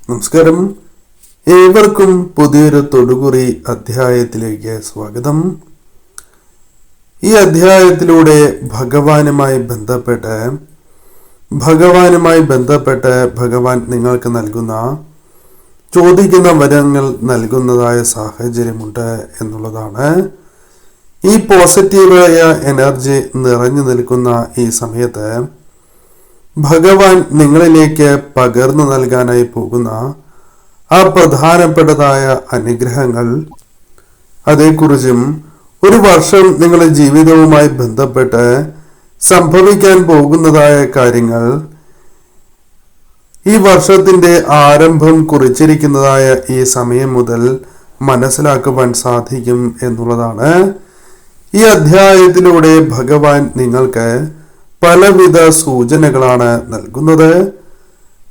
നമസ്കാരം. ഏവർക്കും പുതിയൊരു തൊടുകുറി അധ്യായത്തിലേക്ക് സ്വാഗതം. ഈ അധ്യായത്തിലൂടെ ഭഗവാനുമായി ബന്ധപ്പെട്ട് ഭഗവാൻ നിങ്ങൾക്ക് ചോദിക്കുന്ന വരങ്ങൾ നൽകുന്നതായ സാഹചര്യമുണ്ട് എന്നുള്ളതാണ്. ഈ പോസിറ്റീവായ എനർജി നിറഞ്ഞു നിൽക്കുന്ന ഈ സമയത്ത് ഭഗവാൻ നിങ്ങളിലേക്ക് പകർന്നു നൽകാനായി പോകുന്ന ആ പ്രധാനപ്പെട്ടതായ അനുഗ്രഹങ്ങൾ, അതേക്കുറിച്ചും ഒരു വർഷം നിങ്ങളുടെ ജീവിതവുമായി ബന്ധപ്പെട്ട് സംഭവിക്കാൻ പോകുന്നതായ കാര്യങ്ങൾ, ഈ വർഷത്തിന്റെ ആരംഭം കുറിച്ചിരിക്കുന്നതായ ഈ സമയം മുതൽ മനസ്സിലാക്കുവാൻ സാധിക്കും എന്നുള്ളതാണ്. ഈ അധ്യായത്തിലൂടെ ഭഗവാൻ നിങ്ങൾക്ക് പലവിധ സൂചനകളാണ് നൽകുന്നത്.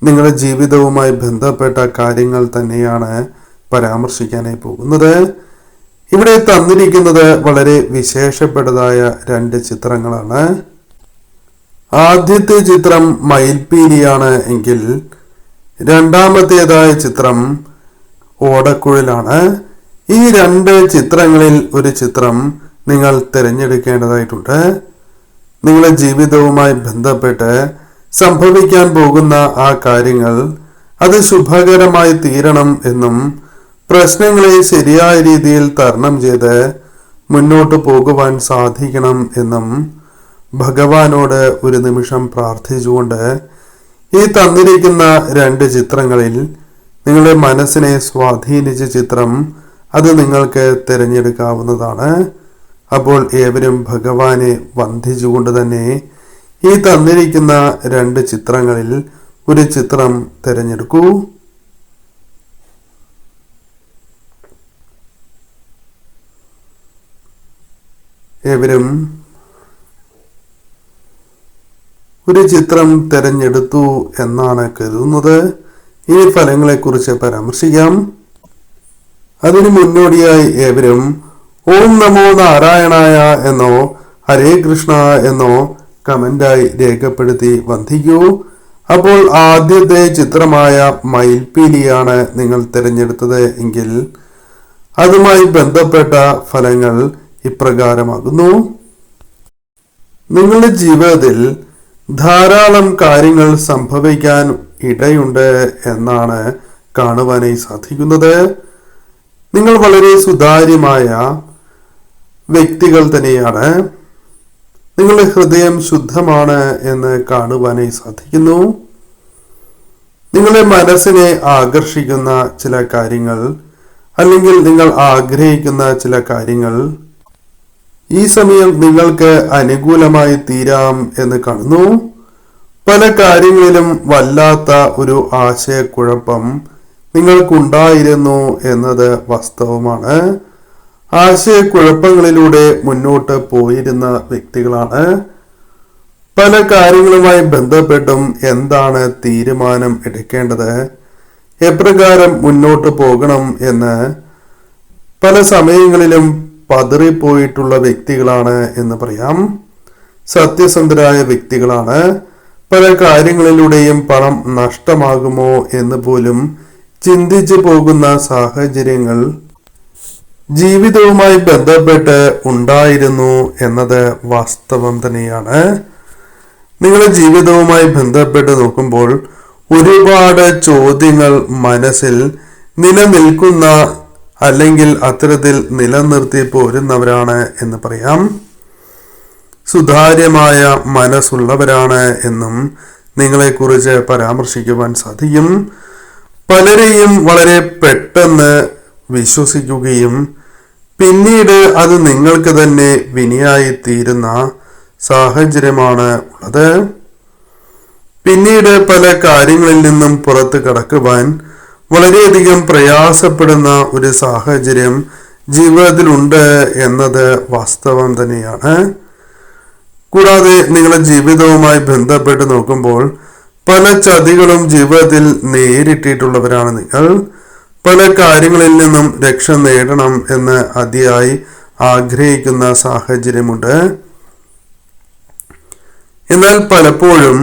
നിങ്ങളുടെ ജീവിതവുമായി ബന്ധപ്പെട്ട കാര്യങ്ങൾ തന്നെയാണ് പരാമർശിക്കാനായി പോകുന്നത്. ഇവിടെ തന്നിരിക്കുന്നത് വളരെ വിശേഷപ്പെട്ടതായ 2 ചിത്രങ്ങളാണ്. ആദ്യത്തെ ചിത്രം മയിൽപീലിയാണ് എങ്കിൽ രണ്ടാമത്തേതായ ചിത്രം ഓടക്കുഴലാണ്. ഈ 2 ചിത്രങ്ങളിൽ ഒരു ചിത്രം നിങ്ങൾ തിരഞ്ഞെടുക്കേണ്ടതായിട്ടുണ്ട്. നിങ്ങളുടെ ജീവിതവുമായി ബന്ധപ്പെട്ട് സംഭവിക്കാൻ പോകുന്ന ആ കാര്യങ്ങൾ അത് ശുഭകരമായി തീരണം എന്നും പ്രശ്നങ്ങളെ ശരിയായ രീതിയിൽ തരണം ചെയ്ത് മുന്നോട്ട് പോകുവാൻ സാധിക്കണം എന്നും ഭഗവാനോട് ഒരു നിമിഷം പ്രാർത്ഥിച്ചുകൊണ്ട് ഈ തന്നിരിക്കുന്ന 2 ചിത്രങ്ങളിൽ നിങ്ങളുടെ മനസ്സിനെ സ്വാധീനിച്ച ചിത്രം അത് നിങ്ങൾക്ക് തിരഞ്ഞെടുക്കാവുന്നതാണ്. അപ്പോൾ ഏവരും ഭഗവാനെ വന്ദിച്ചുകൊണ്ട് തന്നെ ഈ തന്നിരിക്കുന്ന 2 ചിത്രങ്ങളിൽ ഒരു ചിത്രം തിരഞ്ഞെടുക്കൂ. ഏവരും ഒരു ചിത്രം തിരഞ്ഞെടുത്തു എന്നാണ് കരുതുന്നത്. ഈ ഫലങ്ങളെക്കുറിച്ച് പരാമർശിക്കാം. അതിനു മുന്നോടിയായി ഏവരും ഓം നമോ നാരായണായ എന്നോ ഹരേ കൃഷ്ണ എന്നോ കമന്റായി രേഖപ്പെടുത്തി വന്ദിക്കൂ. അപ്പോൾ ആദ്യത്തെ ചിത്രമായ മയിൽപീലിയാണ് നിങ്ങൾ തിരഞ്ഞെടുത്തത് എങ്കിൽ അതുമായി ബന്ധപ്പെട്ട ഫലങ്ങൾ ഇപ്രകാരമാകുന്നു. നിങ്ങളുടെ ജീവിതത്തിൽ ധാരാളം കാര്യങ്ങൾ സംഭവിക്കാൻ ഇടയുണ്ട് എന്നാണ് കാണുവാനായി സാധിക്കുന്നത്. നിങ്ങൾ വളരെ സുതാര്യമായ വ്യക്തികൾ തന്നെയാണ്. നിങ്ങളുടെ ഹൃദയം ശുദ്ധമാണ് എന്ന് കാണുവാനായി സാധിക്കുന്നു. നിങ്ങളുടെ മനസ്സിനെ ആകർഷിക്കുന്ന ചില കാര്യങ്ങൾ, അല്ലെങ്കിൽ നിങ്ങൾ ആഗ്രഹിക്കുന്ന ചില കാര്യങ്ങൾ ഈ സമയം നിങ്ങൾക്ക് അനുകൂലമായി തീരാം എന്ന് കാണുന്നു. പല കാര്യങ്ങളിലും വല്ലാത്ത ഒരു ആശയക്കുഴപ്പം നിങ്ങൾക്കുണ്ടായിരുന്നു എന്നത് വാസ്തവമാണ്. ആശയക്കുഴപ്പങ്ങളിലൂടെ മുന്നോട്ട് പോയിരുന്ന വ്യക്തികളാണ്. പല കാര്യങ്ങളുമായി ബന്ധപ്പെട്ടും എന്താണ് തീരുമാനം എടുക്കേണ്ടത്, എപ്രകാരം മുന്നോട്ട് പോകണം എന്ന് പല സമയങ്ങളിലും പതറിപ്പോയിട്ടുള്ള വ്യക്തികളാണ് എന്ന് പറയാം. സത്യസന്ധരായ വ്യക്തികളാണ്. പല കാര്യങ്ങളിലൂടെയും പണം നഷ്ടമാകുമോ എന്ന് പോലും ചിന്തിച്ചു പോകുന്ന സാഹചര്യങ്ങൾ ജീവിതവുമായി ബന്ധപ്പെട്ട് ഉണ്ടായിരുന്നു എന്നത് വാസ്തവം തന്നെയാണ്. നിങ്ങളുടെ ജീവിതവുമായി ബന്ധപ്പെട്ട് നോക്കുമ്പോൾ ഒരുപാട് ചോദ്യങ്ങൾ മനസ്സിൽ നിലനിൽക്കുന്ന, അല്ലെങ്കിൽ അത്തരത്തിൽ നിലനിർത്തി പോരുന്നവരാണ് എന്ന് പറയാം. സുതാര്യമായ മനസ്സുള്ളവരാണ് എന്നും നിങ്ങളെക്കുറിച്ച് പരാമർശിക്കുവാൻ സാധിക്കും. പലരെയും വളരെ പെട്ടെന്ന് വിശ്വസിക്കുകയും പിന്നീട് അത് നിങ്ങൾക്ക് തന്നെ വിനയായി തീരുന്ന സാഹചര്യമാണ് ഉള്ളത്. പിന്നീട് പല കാര്യങ്ങളിൽ നിന്നും പുറത്ത് കടക്കുവാൻ വളരെയധികം പ്രയാസപ്പെടുന്ന ഒരു സാഹചര്യം ജീവിതത്തിലുണ്ട് എന്നത് വാസ്തവം തന്നെയാണ്. കൂടാതെ നിങ്ങളുടെ ജീവിതവുമായി ബന്ധപ്പെട്ട് നോക്കുമ്പോൾ പല ചതികളും ജീവിതത്തിൽ നേരിട്ടിട്ടുള്ളവരാണ് നിങ്ങൾ. പല കാര്യങ്ങളിൽ നിന്നും രക്ഷ നേടണം എന്ന് അതിയായി ആഗ്രഹിക്കുന്ന സാഹചര്യമുണ്ട്. എന്നാൽ പലപ്പോഴും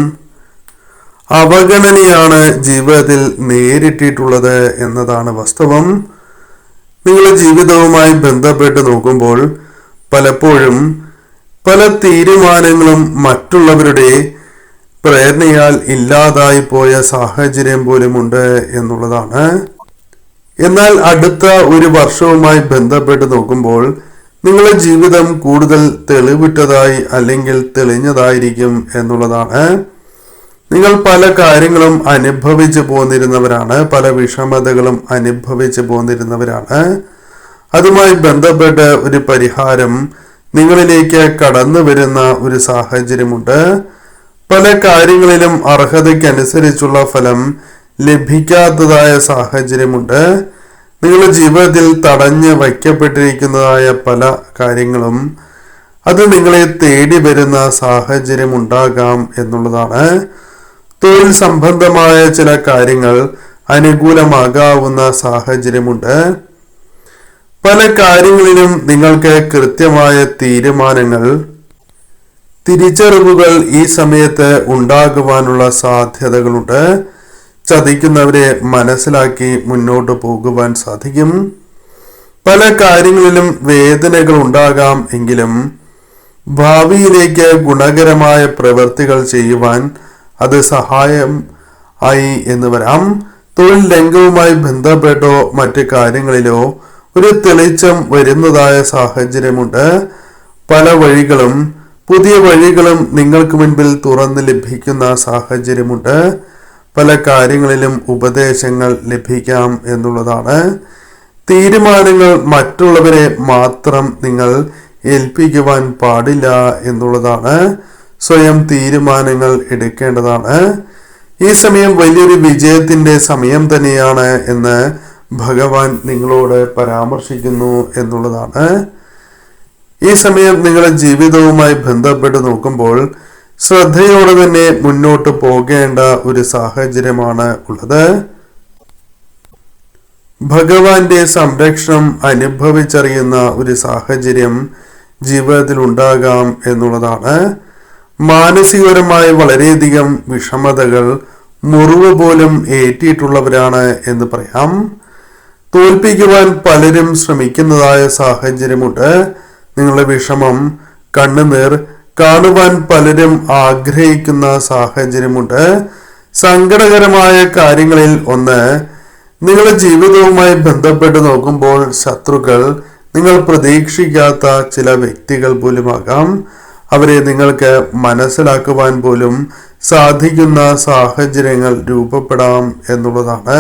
അവഗണനയാണ് ജീവിതത്തിൽ നേരിട്ടിട്ടുള്ളത് എന്നതാണ് വാസ്തവം. നിങ്ങളുടെ ജീവിതവുമായി ബന്ധപ്പെട്ട് നോക്കുമ്പോൾ പലപ്പോഴും പല തീരുമാനങ്ങളും മറ്റുള്ളവരുടെ പ്രേരണയാൽ ഇല്ലാതായി പോയ സാഹചര്യം പോലുമുണ്ട് എന്നുള്ളതാണ്. എന്നാൽ അടുത്ത ഒരു വർഷവുമായി ബന്ധപ്പെട്ട് നോക്കുമ്പോൾ നിങ്ങളുടെ ജീവിതം കൂടുതൽ തെളിവിട്ടതായി അല്ലെങ്കിൽ തെളിഞ്ഞതായിരിക്കും എന്നുള്ളതാണ്. നിങ്ങൾ പല കാര്യങ്ങളും അനുഭവിച്ചു പോന്നിരുന്നവരാണ്, പല വിഷമതകളും അനുഭവിച്ചു പോന്നിരുന്നവരാണ്. അതുമായി ബന്ധപ്പെട്ട് ഒരു പരിഹാരം നിങ്ങളിലേക്ക് കടന്നു വരുന്ന ഒരു സാഹചര്യമുണ്ട്. പല കാര്യങ്ങളിലും അർഹതയ്ക്കനുസരിച്ചുള്ള ഫലം ലഭിക്കാത്തതായ സാഹചര്യമുണ്ട്. നിങ്ങളുടെ ജീവിതത്തിൽ തടഞ്ഞു വയ്ക്കപ്പെട്ടിരിക്കുന്നതായ പല കാര്യങ്ങളും അത് നിങ്ങളെ തേടി വരുന്ന സാഹചര്യം ഉണ്ടാകാം എന്നുള്ളതാണ്. തൊഴിൽ സംബന്ധമായ ചില കാര്യങ്ങൾ അനുകൂലമാകാവുന്ന സാഹചര്യമുണ്ട്. പല കാര്യങ്ങളിലും നിങ്ങൾക്ക് കൃത്യമായ തീരുമാനങ്ങൾ, തിരിച്ചറിവുകൾ ഈ സമയത്ത് ഉണ്ടാകുവാനുള്ള സാധ്യതകളുണ്ട്. ചതിക്കുന്നവരെ മനസ്സിലാക്കി മുന്നോട്ട് പോകുവാൻ സാധിക്കും. പല കാര്യങ്ങളിലും വേദനകൾ ഉണ്ടാകാം എങ്കിലും ഭാവിയിലേക്ക് ഗുണകരമായ പ്രവൃത്തികൾ ചെയ്യുവാൻ അത് സഹായം ആയി എന്ന് വരാം. തൊഴിൽ രംഗവുമായി ബന്ധപ്പെട്ടോ മറ്റു കാര്യങ്ങളിലോ ഒരു തെളിച്ചം വരുന്നതായ സാഹചര്യമുണ്ട്. പല വഴികളും പുതിയ വഴികളും നിങ്ങൾക്ക് മുൻപിൽ തുറന്ന് ലഭിക്കുന്ന സാഹചര്യമുണ്ട്. പല കാര്യങ്ങളിലും ഉപദേശങ്ങൾ ലഭിക്കാം എന്നുള്ളതാണ്. തീരുമാനങ്ങൾ മറ്റുള്ളവരെ മാത്രം നിങ്ങൾ ഏൽപ്പിക്കുവാൻ പാടില്ല എന്നുള്ളതാണ്. സ്വയം തീരുമാനങ്ങൾ എടുക്കേണ്ടതാണ്. ഈ സമയം വലിയൊരു വിജയത്തിന്റെ സമയം തന്നെയാണ് എന്ന് ഭഗവാൻ നിങ്ങളോട് പരാമർശിക്കുന്നു എന്നുള്ളതാണ്. ഈ സമയം നിങ്ങളുടെ ജീവിതവുമായി ബന്ധപ്പെട്ട് നോക്കുമ്പോൾ ശ്രദ്ധയോടെ തന്നെ മുന്നോട്ട് പോകേണ്ട ഒരു സാഹചര്യമാണ് ഉള്ളത്. ഭഗവാന്റെ സംരക്ഷണം അനുഭവിച്ചറിയുന്ന ഒരു സാഹചര്യം ജീവിതത്തിൽ ഉണ്ടാകാം എന്നുള്ളതാണ്. മാനസികപരമായി വളരെയധികം വിഷമതകൾ, മുറിവ് പോലും ഏറ്റിട്ടുള്ളവരാണ് എന്ന് പറയാം. തോൽപ്പിക്കുവാൻ പലരും ശ്രമിക്കുന്നതായ സാഹചര്യമുണ്ട്. നിങ്ങളുടെ വിഷമം, കണ്ണുനീർ കാണുവാൻ പലരും ആഗ്രഹിക്കുന്ന സാഹചര്യമുണ്ട്. സങ്കടകരമായ കാര്യങ്ങളിൽ ഒന്ന്, നിങ്ങളുടെ ജീവിതവുമായി ബന്ധപ്പെട്ട് നോക്കുമ്പോൾ ശത്രുക്കൾ നിങ്ങൾ പ്രതീക്ഷിക്കാത്ത ചില വ്യക്തികൾ പോലുമാകാം. അവരെ നിങ്ങൾക്ക് മനസ്സിലാക്കുവാൻ പോലും സാധിക്കുന്ന സാഹചര്യങ്ങൾ രൂപപ്പെടാം എന്നുള്ളതാണ്.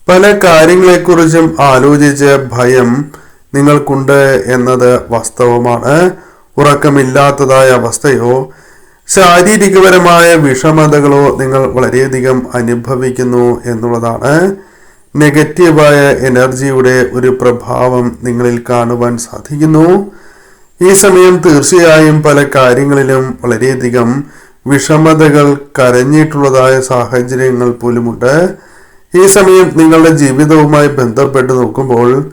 പല കാര്യങ്ങളെക്കുറിച്ചും ആലോചിച്ച് ഭയം നിങ്ങൾക്കുണ്ട് എന്നത് വാസ്തവമാണ്. ഉറക്കമില്ലാത്തതായ അവസ്ഥയോ ശാരീരികപരമായ വിഷമതകളോ നിങ്ങൾ വളരെയധികം അനുഭവിക്കുന്നു എന്നുള്ളതാണ്. നെഗറ്റീവായ എനർജിയുടെ ഒരു പ്രഭാവം നിങ്ങളിൽ കാണുവാൻ സാധിക്കുന്നു. ഈ സമയം തീർച്ചയായും പല കാര്യങ്ങളിലും വളരെയധികം വിഷമതകൾ കരഞ്ഞിട്ടുള്ളതായ സാഹചര്യങ്ങൾ പോലുമുണ്ട്. ഈ സമയം നിങ്ങളുടെ ജീവിതവുമായി ബന്ധപ്പെട്ട് നോക്കുമ്പോൾ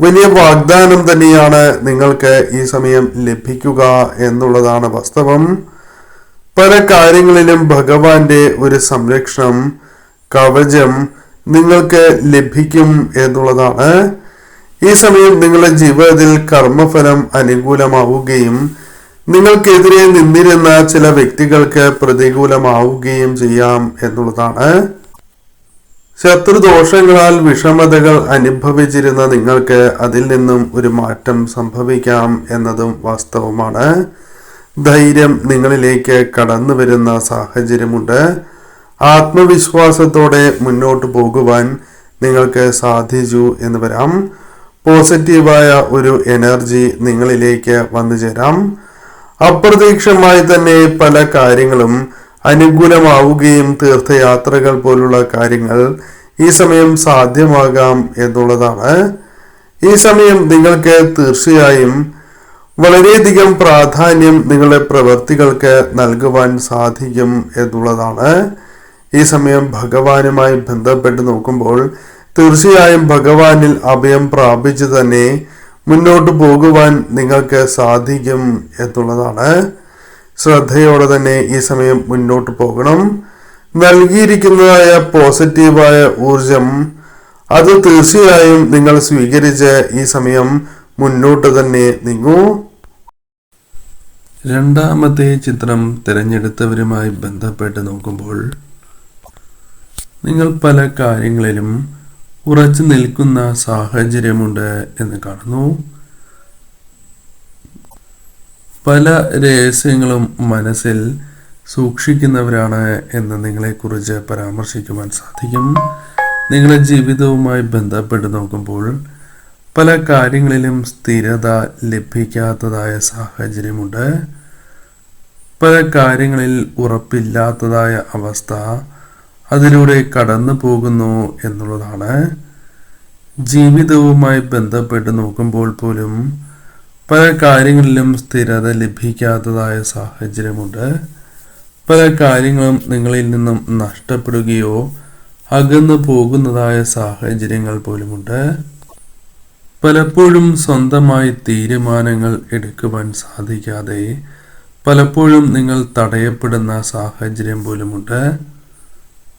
വലിയ വാഗ്ദാനം തന്നെയാണ് നിങ്ങൾക്ക് ഈ സമയം ലഭിക്കുക എന്നുള്ളതാണ് വാസ്തവം. പല കാര്യങ്ങളിലും ഭഗവാന്റെ ഒരു സംരക്ഷണം, കവചം നിങ്ങൾക്ക് ലഭിക്കും എന്നുള്ളതാണ്. ഈ സമയം നിങ്ങളുടെ ജീവിതത്തിൽ കർമ്മഫലം അനുകൂലമാവുകയും നിങ്ങൾക്കെതിരെ നിന്നിരുന്ന ചില വ്യക്തികൾക്ക് പ്രതികൂലമാവുകയും ചെയ്യാം എന്നുള്ളതാണ്. ശത്രുദോഷങ്ങളാൽ വിഷമതകൾ അനുഭവിച്ചിരുന്ന നിങ്ങൾക്ക് അതിൽ നിന്നും ഒരു മാറ്റം സംഭവിക്കാം എന്നതും വാസ്തവമാണ്. ധൈര്യം നിങ്ങളിലേക്ക് കടന്നു വരുന്ന സാഹചര്യമുണ്ട്. ആത്മവിശ്വാസത്തോടെ മുന്നോട്ട് പോകുവാൻ നിങ്ങൾക്ക് സാധിച്ചു എന്ന് വരാം. പോസിറ്റീവായ ഒരു എനർജി നിങ്ങളിലേക്ക് വന്നു ചേരാം. അപ്രതീക്ഷിതമായി തന്നെ പല കാര്യങ്ങളും അനുകൂലമാവുകയും തീർത്ഥയാത്രകൾ പോലുള്ള കാര്യങ്ങൾ ഈ സമയം സാധ്യമാകാം എന്നുള്ളതാണ്. ഈ സമയം നിങ്ങൾക്ക് തീർച്ചയായും വളരെയധികം പ്രാധാന്യം നിങ്ങളുടെ പ്രവൃത്തികൾക്ക് നൽകുവാൻ സാധിക്കും എന്നുള്ളതാണ്. ഈ സമയം ഭഗവാനുമായി ബന്ധപ്പെട്ട് നോക്കുമ്പോൾ തീർച്ചയായും ഭഗവാനിൽ അഭയം പ്രാപിച്ച് തന്നെ മുന്നോട്ട് പോകുവാൻ നിങ്ങൾക്ക് സാധിക്കും എന്നുള്ളതാണ്. ശ്രദ്ധയോടെ തന്നെ ഈ സമയം മുന്നോട്ട് പോകണം. നൽകിയിരിക്കുന്നതായ പോസിറ്റീവായ ഊർജം അത് തീർച്ചയായും നിങ്ങൾ സ്വീകരിച്ച് ഈ സമയം മുന്നോട്ട് തന്നെ നീങ്ങൂ. രണ്ടാമത്തെ ചിത്രം തിരഞ്ഞെടുത്തവരുമായി ബന്ധപ്പെട്ട് നോക്കുമ്പോൾ നിങ്ങൾ പല കാര്യങ്ങളിലും ഉറച്ചു നിൽക്കുന്ന സാഹചര്യമുണ്ട് എന്ന് കാണുന്നു. പല രഹസ്യങ്ങളും മനസ്സിൽ സൂക്ഷിക്കുന്നവരാണ് എന്ന് നിങ്ങളെക്കുറിച്ച് പരാമർശിക്കുവാൻ സാധിക്കും. നിങ്ങളുടെ ജീവിതവുമായി ബന്ധപ്പെട്ട് നോക്കുമ്പോൾ പല കാര്യങ്ങളിലും സ്ഥിരത ലഭിക്കാത്തതായ സാഹചര്യമുണ്ട്. പല കാര്യങ്ങളിൽ ഉറപ്പില്ലാത്തതായ അവസ്ഥ അതിലൂടെ കടന്നു പോകുന്നു എന്നുള്ളതാണ്. ജീവിതവുമായി ബന്ധപ്പെട്ട് നോക്കുമ്പോൾ പോലും പല കാര്യങ്ങളിലും സ്ഥിരത ലഭിക്കാത്തതായ സാഹചര്യമുണ്ട്. പല കാര്യങ്ങളും നിങ്ങളിൽ നിന്നും നഷ്ടപ്പെടുകയോ അകന്നു പോകുന്നതായ സാഹചര്യങ്ങൾ പോലുമുണ്ട്. പലപ്പോഴും സ്വന്തമായി തീരുമാനങ്ങൾ എടുക്കുവാൻ സാധിക്കാതെ പലപ്പോഴും നിങ്ങൾ തടയപ്പെടുന്ന സാഹചര്യം പോലുമുണ്ട്.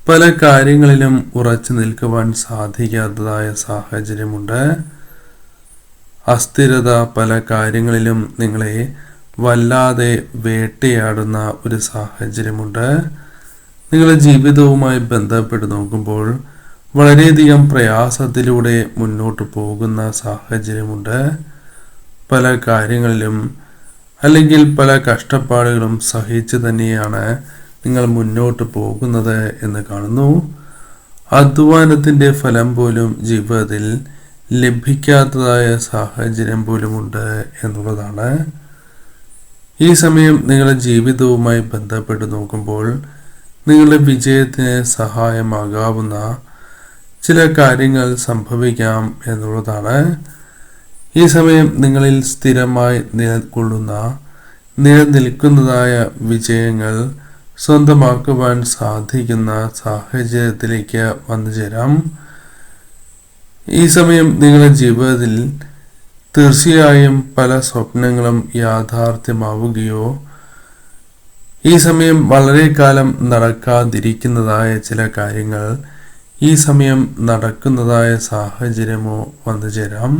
പല കാര്യങ്ങളിലും ഉറച്ചു നിൽക്കുവാൻ സാധിക്കാത്തതായ സാഹചര്യമുണ്ട്. അസ്ഥിരത പല കാര്യങ്ങളിലും നിങ്ങളെ വല്ലാതെ വേട്ടയാടുന്ന ഒരു സാഹചര്യമുണ്ട്. നിങ്ങളുടെ ജീവിതവുമായി ബന്ധപ്പെട്ട് നോക്കുമ്പോൾ വളരെയധികം പ്രയാസത്തിലൂടെ മുന്നോട്ട് പോകുന്ന സാഹചര്യമുണ്ട്. പല കാര്യങ്ങളിലും അല്ലെങ്കിൽ പല കഷ്ടപ്പാടുകളും സഹിച്ച് തന്നെയാണ് നിങ്ങൾ മുന്നോട്ട് പോകുന്നത് എന്ന് കാണുന്നു. അധ്വാനത്തിൻ്റെ ഫലം പോലും ജീവിതത്തിൽ ലഭിക്കാത്തതായ സാഹചര്യം പോലുമുണ്ട് എന്നുള്ളതാണ്. ഈ സമയം നിങ്ങളുടെ ജീവിതവുമായി ബന്ധപ്പെട്ട് നോക്കുമ്പോൾ നിങ്ങളുടെ വിജയത്തിന് സഹായമാകാവുന്ന ചില കാര്യങ്ങൾ സംഭവിക്കാം എന്നുള്ളതാണ്. ഈ സമയം നിങ്ങളിൽ സ്ഥിരമായി നിലനിൽക്കുന്നതായ വിജയങ്ങൾ സ്വന്തമാക്കുവാൻ സാധിക്കുന്ന സാഹചര്യത്തിലേക്ക് വന്നു ചേരാം. ഈ സമയം നിങ്ങളുടെ ജീവിതത്തിൽ തീർച്ചയായും പല സ്വപ്നങ്ങളും യാഥാർത്ഥ്യമാവുകയോ ഈ സമയം വളരെ കാലം നടക്കാതിരിക്കുന്നതായ ചില കാര്യങ്ങൾ ഈ സമയം നടക്കുന്നതായ സാഹചര്യമോ വന്നു ചേരാം.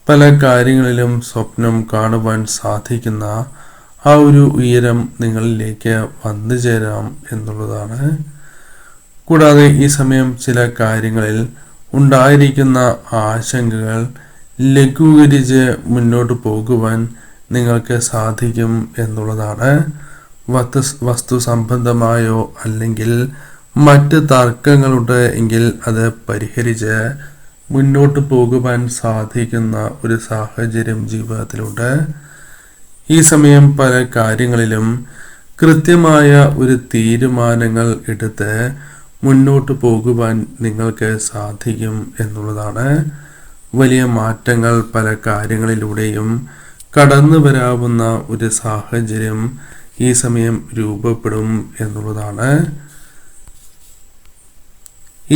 പല കാര്യങ്ങളിലും സ്വപ്നം കാണുവാൻ സാധിക്കുന്ന ആ ഒരു ഉയരം നിങ്ങളിലേക്ക് വന്നു ചേരാം എന്നുള്ളതാണ്. കൂടാതെ ഈ സമയം ചില കാര്യങ്ങളിൽ ഉണ്ടായിരിക്കുന്ന ആശങ്കകൾ ലഘൂകരിച്ച് മുന്നോട്ട് പോകുവാൻ നിങ്ങൾക്ക് സാധിക്കും എന്നുള്ളതാണ്. വസ്തു സംബന്ധമായോ അല്ലെങ്കിൽ മറ്റ് തർക്കങ്ങളുണ്ട് എങ്കിൽ അത് പരിഹരിച്ച് മുന്നോട്ട് പോകുവാൻ സാധിക്കുന്ന ഒരു സാഹചര്യം ജീവിതത്തിലുണ്ട്. ഈ സമയം പല കാര്യങ്ങളിലും കൃത്യമായ ഒരു തീരുമാനങ്ങൾ എടുത്ത് മുന്നോട്ട് പോകുവാൻ നിങ്ങൾക്ക് സാധിക്കും എന്നുള്ളതാണ്. വലിയ മാറ്റങ്ങൾ പല കാര്യങ്ങളിലൂടെയും കടന്നു വരാവുന്ന ഒരു സാഹചര്യം ഈ സമയം രൂപപ്പെടും എന്നുള്ളതാണ്.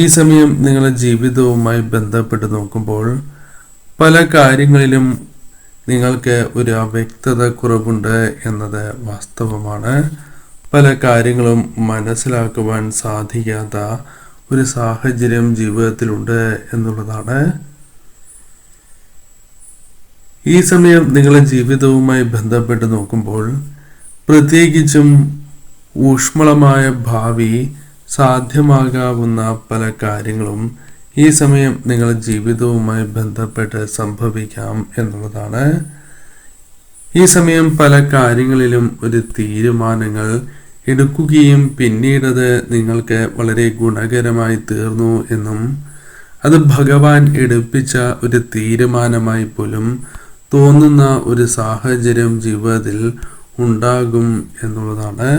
ഈ സമയം നിങ്ങളുടെ ജീവിതവുമായി ബന്ധപ്പെട്ട് നോക്കുമ്പോൾ പല കാര്യങ്ങളിലും നിങ്ങൾക്ക് ഒരു അവ്യക്തത കുറവുണ്ട് എന്നത് വാസ്തവമാണ്. പല കാര്യങ്ങളും മനസ്സിലാക്കുവാൻ സാധിക്കാത്ത ഒരു സാഹചര്യം ജീവിതത്തിലുണ്ട് എന്നുള്ളതാണ്. ഈ സമയം നിങ്ങളുടെ ജീവിതവുമായി ബന്ധപ്പെട്ട് നോക്കുമ്പോൾ പ്രത്യേകിച്ചും ഊഷ്മളമായ ഭാവി സാധ്യമാകാവുന്ന പല കാര്യങ്ങളും ഈ സമയം നിങ്ങളുടെ ജീവിതവുമായി ബന്ധപ്പെട്ട് സംഭവിക്കാം എന്നുള്ളതാണ്. ഈ സമയം പല കാര്യങ്ങളിലും ഒരു തീരുമാനങ്ങൾ എടുക്കുകയും പിന്നീടത് നിങ്ങൾക്ക് വളരെ ഗുണകരമായി തീർന്നു എന്നും അത് ഭഗവാൻ എടുപ്പിച്ച ഒരു തീരുമാനമായി പോലും തോന്നുന്ന ഒരു സാഹചര്യം ജീവിതത്തിൽ ഉണ്ടാകും എന്നുള്ളതാണ്.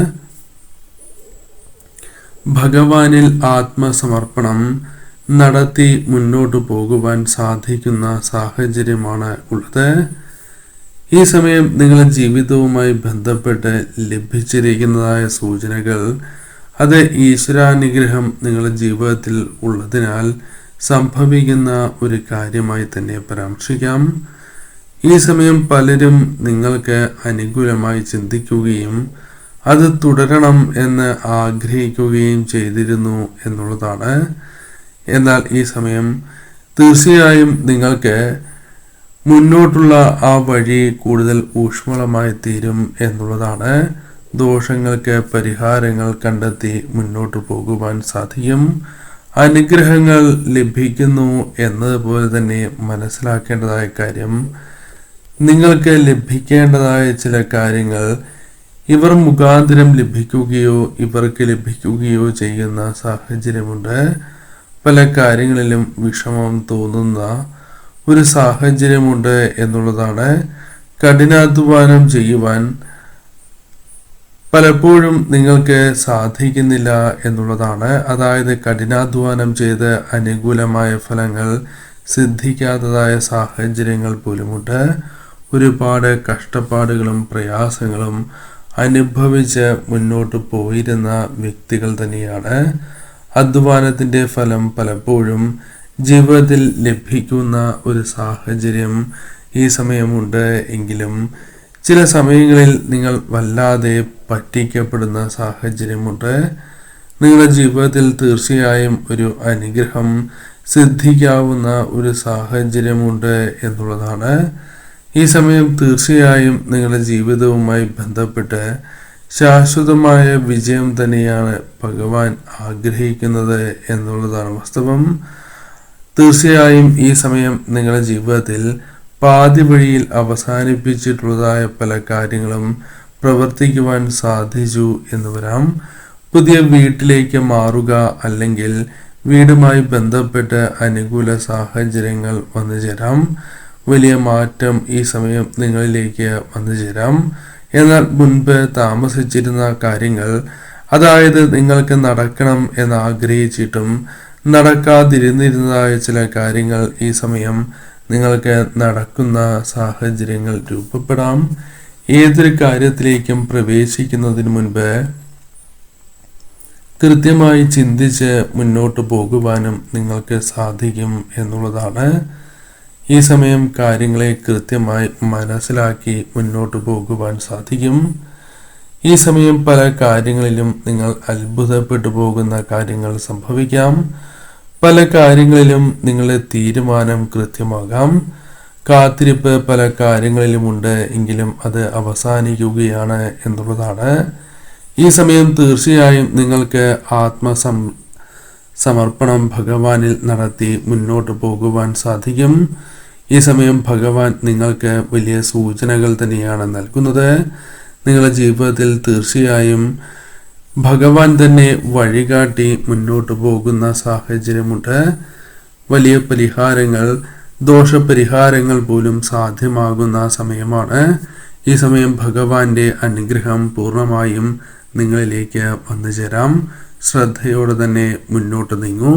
ഭഗവാനിൽ ആത്മസമർപ്പണം നടത്തി മുന്നോട്ട് പോകുവാൻ സാധിക്കുന്ന സാഹചര്യമാണ് ഉള്ളത്. ഈ സമയം നിങ്ങളുടെ ജീവിതവുമായി ബന്ധപ്പെട്ട് ലഭിച്ചിരിക്കുന്നതായ സൂചനകൾ അത് ഈശ്വരാനുഗ്രഹം നിങ്ങളുടെ ജീവിതത്തിൽ ഉള്ളതിനാൽ സംഭവിക്കുന്ന ഒരു കാര്യമായി തന്നെ പരാമർശിക്കാം. ഈ സമയം പലരും നിങ്ങൾക്ക് അനുകൂലമായി ചിന്തിക്കുകയും അത് തുടരണം എന്ന് ആഗ്രഹിക്കുകയും ചെയ്തിരുന്നു എന്നുള്ളതാണ്. എന്നാൽ ഈ സമയം തീർച്ചയായും നിങ്ങൾക്ക് മുന്നോട്ടുള്ള ആ വഴി കൂടുതൽ ഊഷ്മളമായി തീരും എന്നുള്ളതാണ്. ദോഷങ്ങൾക്ക് പരിഹാരങ്ങൾ കണ്ടെത്തി മുന്നോട്ട് പോകുവാൻ സാധിക്കും. അനുഗ്രഹങ്ങൾ ലഭിക്കുന്നു എന്നതുപോലെ തന്നെ മനസ്സിലാക്കേണ്ടതായ കാര്യം, നിങ്ങൾക്ക് ലഭിക്കേണ്ടതായ ചില കാര്യങ്ങൾ ഇവർ മുഖാന്തരം ലഭിക്കുകയോ ഇവർക്ക് ലഭിക്കുകയോ ചെയ്യുന്ന സാഹചര്യമുണ്ട്. പല കാര്യങ്ങളിലും വിഷമം തോന്നുന്ന ഒരു സാഹചര്യമുണ്ട് എന്നുള്ളതാണ്. കഠിനാധ്വാനം ചെയ്യുവാൻ പലപ്പോഴും നിങ്ങൾക്ക് സാധിക്കുന്നില്ല എന്നുള്ളതാണ്. അതായത് കഠിനാധ്വാനം ചെയ്ത് അനുകൂലമായ ഫലങ്ങൾ സിദ്ധിക്കാത്തതായ സാഹചര്യങ്ങൾ പോലുമുണ്ട്. ഒരുപാട് കഷ്ടപ്പാടുകളും പ്രയാസങ്ങളും അനുഭവിച്ച് മുന്നോട്ട് പോയിരുന്ന വ്യക്തികൾ തന്നെയാണ്. അധ്വാനത്തിൻ്റെ ഫലം പലപ്പോഴും ജീവിതത്തിൽ ലഭിക്കുന്ന ഒരു സാഹചര്യം ഈ സമയമുണ്ട്. എങ്കിലും ചില സമയങ്ങളിൽ നിങ്ങൾ വല്ലാതെ പറ്റിക്കപ്പെടുന്ന സാഹചര്യമുണ്ട്. നിങ്ങളുടെ ജീവിതത്തിൽ തീർച്ചയായും ഒരു അനുഗ്രഹം സിദ്ധിക്കാവുന്ന ഒരു സാഹചര്യമുണ്ട് എന്നുള്ളതാണ്. ഈ സമയം തീർച്ചയായും നിങ്ങളുടെ ജീവിതവുമായി ബന്ധപ്പെട്ട് ശാശ്വതമായ വിജയം തന്നെയാണ് ഭഗവാൻ ആഗ്രഹിക്കുന്നത് എന്നുള്ളതാണ് വാസ്തവം. തീർച്ചയായും ഈ സമയം നിങ്ങളുടെ ജീവിതത്തിൽ പാതി വഴിയിൽ അവസാനിപ്പിച്ചിട്ടുള്ളതായ പല കാര്യങ്ങളും പ്രവർത്തിക്കുവാൻ സാധിച്ചു എന്ന് വരാം. പുതിയ വീട്ടിലേക്ക് മാറുക, അല്ലെങ്കിൽ വീടുമായി ബന്ധപ്പെട്ട് അനുകൂല സാഹചര്യങ്ങൾ വന്നു ചേരാം. വലിയ മാറ്റം ഈ സമയം നിങ്ങളിലേക്ക് വന്നു ചേരാം. എന്നാൽ മുൻപ് താമസിച്ചിരുന്ന കാര്യങ്ങൾ, അതായത് നിങ്ങൾക്ക് നടക്കണം എന്ന് ആഗ്രഹിച്ചിട്ടും നടക്കാതിരുന്നിരുന്നതായ ചില കാര്യങ്ങൾ ഈ സമയം നിങ്ങൾക്ക് നടക്കുന്ന സാഹചര്യങ്ങൾ രൂപപ്പെടാം. ഏതൊരു കാര്യത്തിലേക്കും പ്രവേശിക്കുന്നതിന് മുൻപ് കൃത്യമായി ചിന്തിച്ച് മുന്നോട്ട് പോകുവാനും നിങ്ങൾക്ക് സാധിക്കും എന്നുള്ളതാണ്. ഈ സമയം കാര്യങ്ങളെ കൃത്യമായി മനസ്സിലാക്കി മുന്നോട്ട് പോകുവാൻ സാധിക്കും. ഈ സമയം പല കാര്യങ്ങളിലും നിങ്ങൾ അത്ഭുതപ്പെട്ടു പോകുന്ന കാര്യങ്ങൾ സംഭവിക്കാം. പല കാര്യങ്ങളിലും നിങ്ങളുടെ തീരുമാനം കൃത്യമാകാം. കാത്തിരിപ്പ് പല കാര്യങ്ങളിലുമുണ്ട്, എങ്കിലും അത് അവസാനിക്കുകയാണ് എന്നുള്ളതാണ്. ഈ സമയം തീർച്ചയായും നിങ്ങൾക്ക് സമർപ്പണം ഭഗവാനിൽ നടത്തി മുന്നോട്ട് പോകുവാൻ സാധിക്കും. ഈ സമയം ഭഗവാൻ നിങ്ങൾക്ക് വലിയ സൂചനകൾ തന്നെയാണ് നൽകുന്നത്. നിങ്ങളുടെ ജീവിതത്തിൽ തീർച്ചയായും ഭഗവാൻ തന്നെ വഴികാട്ടി മുന്നോട്ട് പോകുന്ന സാഹചര്യമുണ്ട്. വലിയ പരിഹാരങ്ങൾ, ദോഷപരിഹാരങ്ങൾ പോലും സാധ്യമാകുന്ന സമയമാണ്. ഈ സമയം ഭഗവാന്റെ അനുഗ്രഹം പൂർണ്ണമായും നിങ്ങളിലേക്ക് വന്നു ചേരാം. ശ്രദ്ധയോടെ തന്നെ മുന്നോട്ട് നീങ്ങൂ.